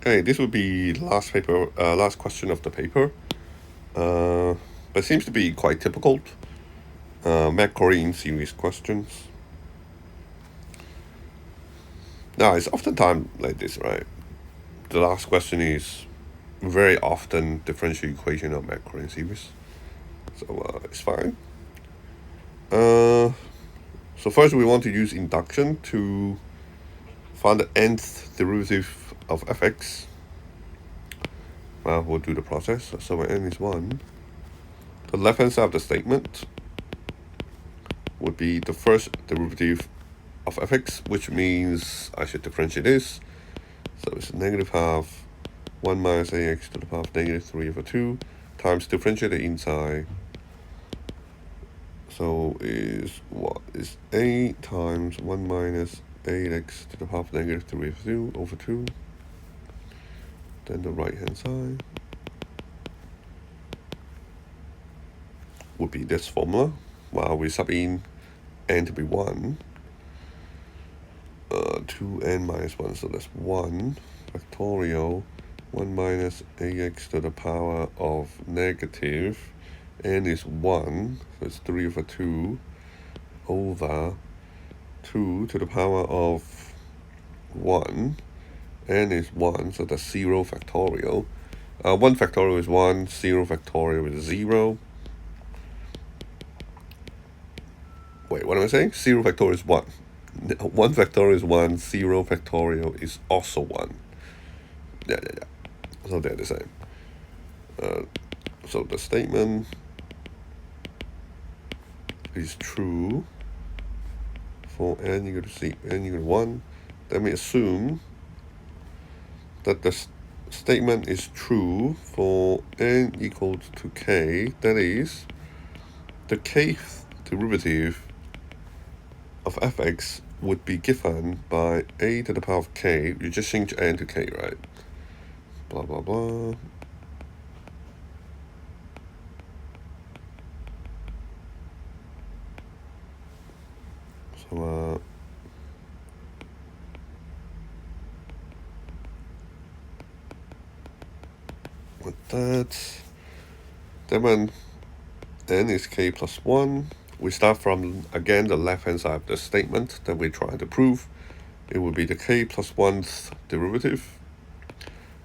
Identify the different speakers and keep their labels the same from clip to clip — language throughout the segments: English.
Speaker 1: Okay, this would be last question of the paper. But it seems to be quite typical. Macluarin series questions. Now, it's oftentimes like this, right? The last question is very often differential equation of Macluarin series. So it's fine. So first we want to use induction to find the nth derivative of fx. Well, we'll do the process. So when n is 1, the left-hand side of the statement would be the first derivative of fx, which means I should differentiate this. So it's negative half 1 minus ax to the power of negative 3 over 2 times differentiate the inside. So is what is a times 1 minus ax to the power of negative 3 over 2. Then the right hand side would be this formula. While we sub in n to be 1, 2n minus 1, so that's 1 factorial 1 minus ax to the power of negative n is 1, so it's 3 over 2 over 2 to the power of 1. N is 1, so that's 0 factorial. 1 factorial is 1, 0 factorial is 0. Wait, what am I saying? 0 factorial is 1. 1 factorial is 1, 0 factorial is also 1. Yeah. So they're the same. So the statement is true for n equal to 1. Then we assume that the statement is true for n equals to k. That is, the kth derivative of fx would be given by a to the power of k. You just change n to k, right? Blah, blah, blah. So, with that, then when n is k plus 1, we start from, again, the left-hand side of the statement that we're trying to prove. It would be the k plus 1th derivative.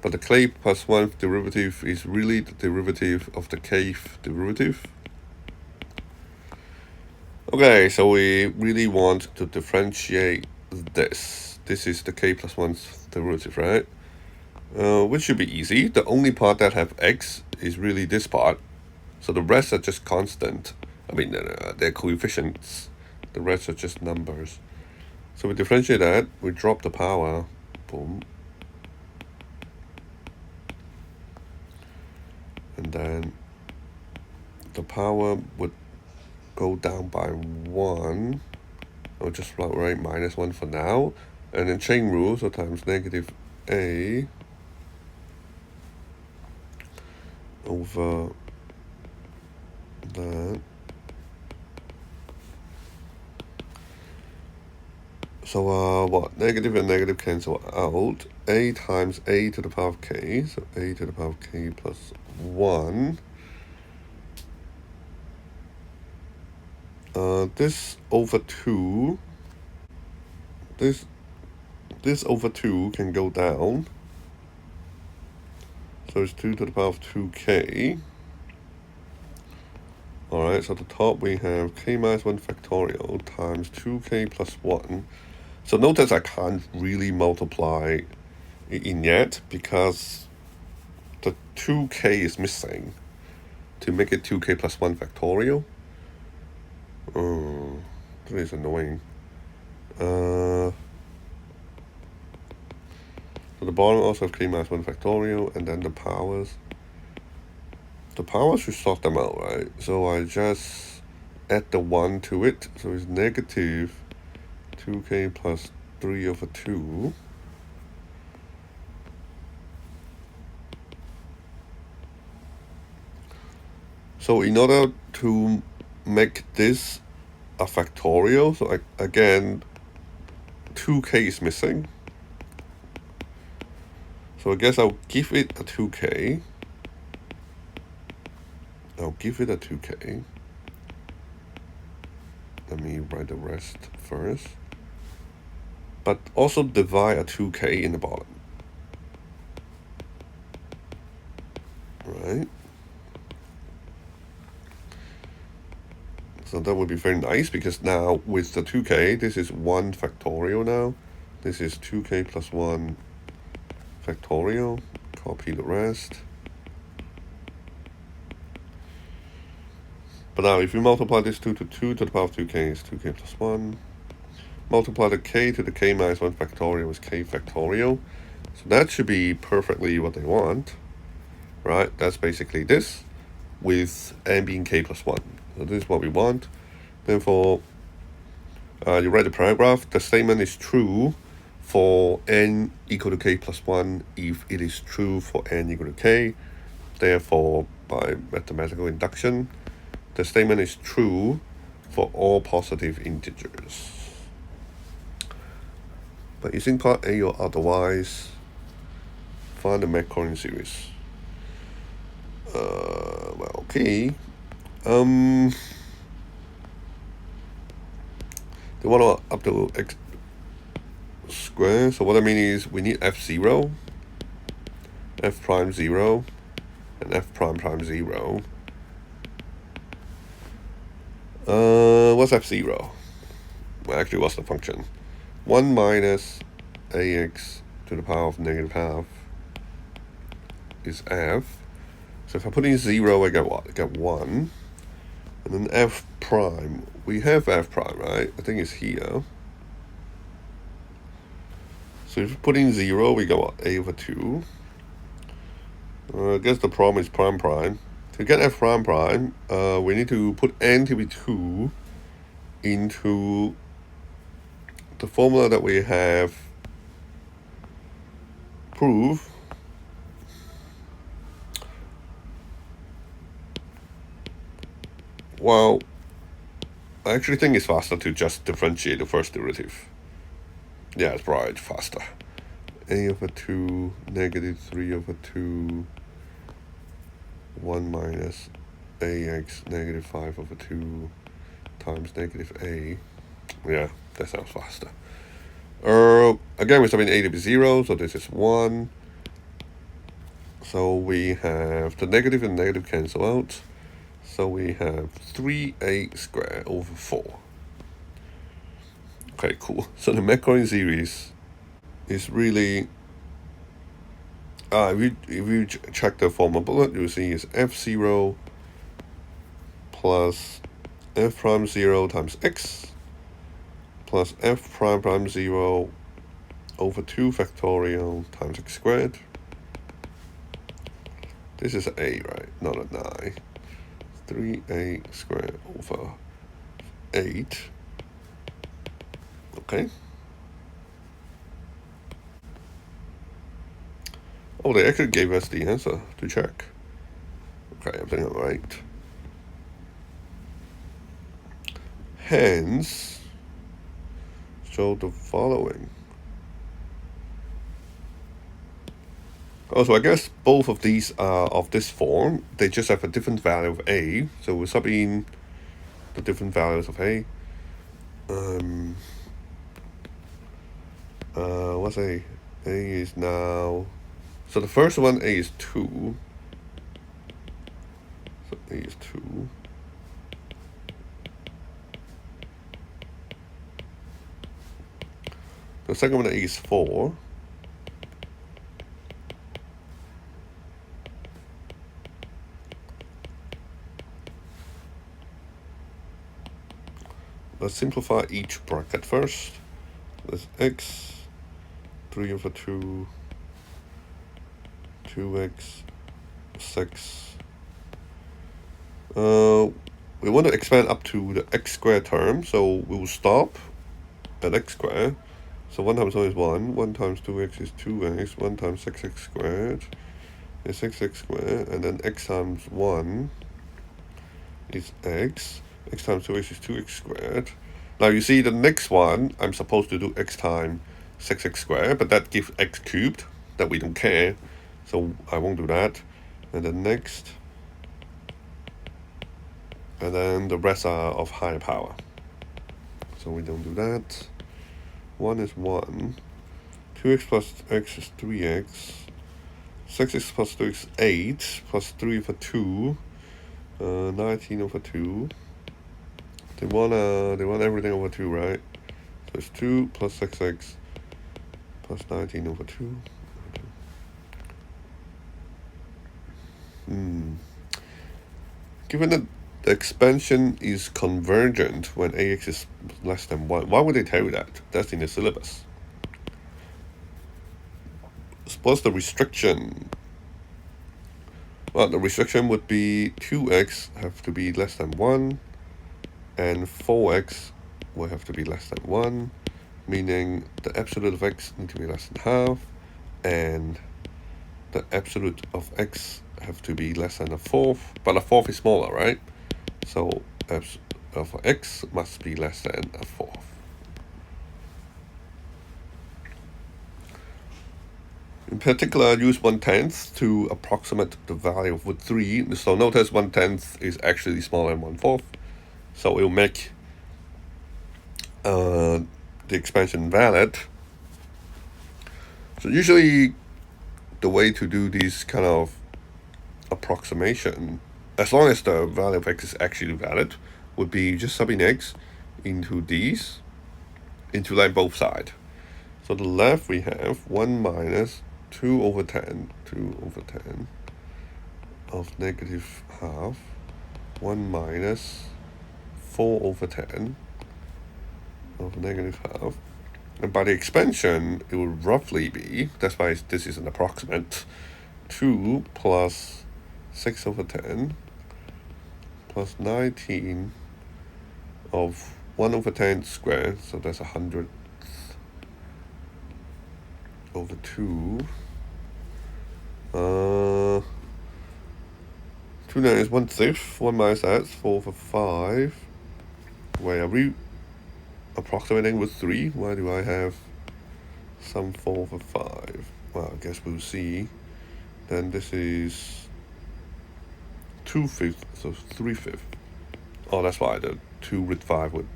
Speaker 1: But the k plus 1th derivative is really the derivative of the kth derivative. Okay, so we really want to differentiate this. This is the k plus 1th derivative, right? Which should be easy. The only part that have x is really this part. So the rest are just constant. I mean, they're coefficients. The rest are just numbers. So we differentiate that. We drop the power. Boom. And then the power would go down by 1. I'll just write minus 1 for now. And then chain rule, so times negative a over that. So what? Negative and negative cancel out. A times a to the power of k. So a to the power of k plus 1. This over 2. This over 2 can go down. So it's 2 to the power of 2k. Alright, so at the top we have k minus 1 factorial times 2k plus 1. So notice I can't really multiply it in yet because the 2k is missing to make it 2k plus 1 factorial. Oh, that is annoying. So the bottom also have k minus 1 factorial, and then the powers. The powers should sort them out, right? So I just add the 1 to it. So it's negative 2k plus 3 over 2. So in order to make this a factorial, so again, 2k is missing. So I guess I'll give it a 2k. I'll give it a 2k. Let me write the rest first. But also divide a 2k in the bottom. Right? So that would be very nice, because now with the 2k, this is 1 factorial now. This is 2k plus 1 factorial. Copy the rest. But now if you multiply this 2 to 2 to the power of 2k is 2k plus 1. Multiply the k to the k minus 1 factorial is k factorial. So that should be perfectly what they want. Right? That's basically this, with n being k plus 1. So this is what we want. Therefore, you write the paragraph. The statement is true for n equal to k plus 1 if it is true for n equal to k. Therefore, by mathematical induction, the statement is true for all positive integers. But using part A or otherwise, find the Macluarin series. Well, okay. They want to up to x square. So what I mean is we need f0, f prime 0, and f prime prime 0. What's f0? Well, actually, what's the function? 1 minus ax to the power of negative half is f. So if I put in 0, I get what? I get 1. And then f prime. We have f prime, right? I think it's here. So if you put in 0, we get what? A over 2. I guess the problem is prime prime. To get f prime prime, we need to put n to be 2 into the formula that we have proved. Well, I actually think it's faster to just differentiate the first derivative. Yeah, it's right, faster. A over 2, negative 3 over 2, 1 minus ax, negative 5 over 2, times negative a. Yeah, that sounds faster. Again, we're starting a to be 0, so this is 1. So we have the negative and negative cancel out. So we have 3a squared over 4. Okay, cool. So the Macluarin series is really, if you check the formula bullet, you'll see is f0 plus f prime 0 times x plus f prime prime 0 over 2 factorial times x squared. This is a, right? Not an I. 3a squared over 8. Okay. Oh, they actually gave us the answer to check. Okay, I think I'm right. Hence, show the following. Oh, so I guess both of these are of this form. They just have a different value of a. So we'll sub in the different values of a. What's a? A is now. So the first one, a is 2. So a is 2. The second one, a is 4. Let's simplify each bracket first. There's x, 3 over 2, 2x, 6. We want to expand up to the x squared term, so we will stop at x squared. So 1 times 1 is 1, 1 times 2x is 2x, 1 times 6x squared is 6x squared, and then x times 1 is x. X times 2x is 2x squared. Now you see the next one, I'm supposed to do x times 6x squared, but that gives x cubed. that we don't care, so I won't do that. And then next, and then the rest are of higher power, so we don't do that. 1 is 1, 2x plus x is 3x, 6x plus 2 is 8, plus 3 over 2, 19 over 2. They want everything over 2, right? So it's 2 plus 6x plus 19 over 2. Given that the expansion is convergent when ax is less than 1, why would they tell you that? That's in the syllabus. Suppose the restriction. Well, the restriction would be 2x have to be less than 1, and 4x will have to be less than 1, meaning the absolute of x need to be less than half, and the absolute of x have to be less than a fourth, but a fourth is smaller, right? So absolute of x must be less than a fourth. In particular, use 1/10 to approximate the value of root 3. So notice 1/10 is actually smaller than 1/4. So it will make the expansion valid. So usually the way to do this kind of approximation, as long as the value of x is actually valid, would be just subbing x into these, into like both sides. So the left we have 1 minus 2 over 10 of negative half, 1 minus 4 over 10 of negative half. And by the expansion, it would roughly be, that's why this is an approximate, 2 plus 6 over 10 plus 19 of 1 over 10 squared, so that's 100 over 2. 2 now is 1/6, 1 minus that is 4 over 5. Wait, are we approximating with 3? Why do I have some 4 over 5? Well, I guess we'll see. Then this is 2/5, so 3/5. Oh, that's why the 2 root 5 would,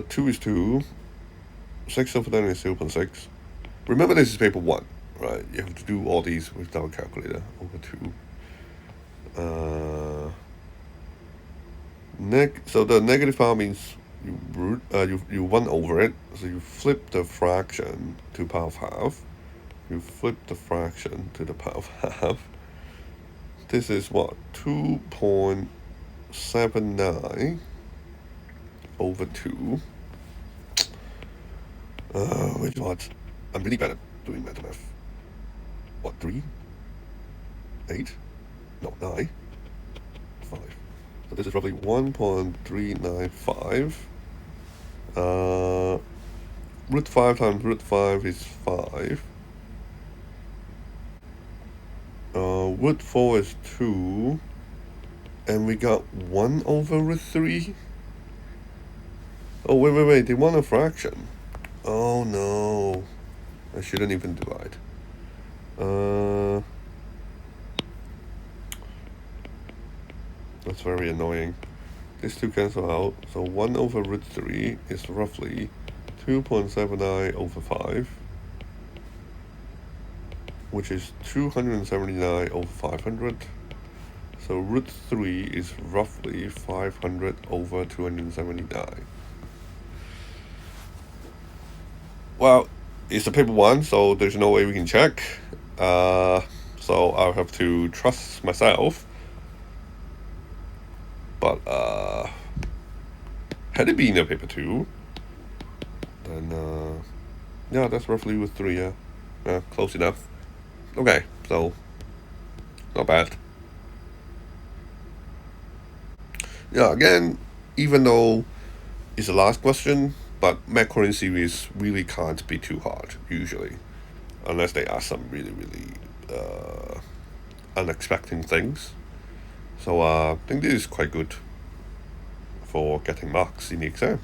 Speaker 1: 2 is 2. 6 over 10 is 0.6. Remember, this is paper 1, right? You have to do all these without a calculator. Over 2. So the negative power means you 1 over it. So you flip the fraction to power of half. You flip the fraction to the power of half. This is what? 2.79 over 2. Which what? I'm really bad at doing math. What, 3? 8? No, 9? 5. So this is roughly 1.395. Root 5 times root 5 is 5. Root 4 is 2. And we got 1 over root 3. Oh, wait, they want a fraction. Oh no, I shouldn't even divide. That's very annoying. These two cancel out, so 1 over root 3 is roughly 2.79 over 5, which is 279 over 500. So root 3 is roughly 500 over 279. Well, it's a paper 1, so there's no way we can check. So I'll have to trust myself. But had it been a paper 2, then yeah, that's roughly with 3. Yeah, close enough. Okay, so not bad. Yeah, again, even though it's the last question, but Macluarin series really can't be too hard, usually. Unless they ask some really, really unexpected things. So I think this is quite good for getting marks in the exam.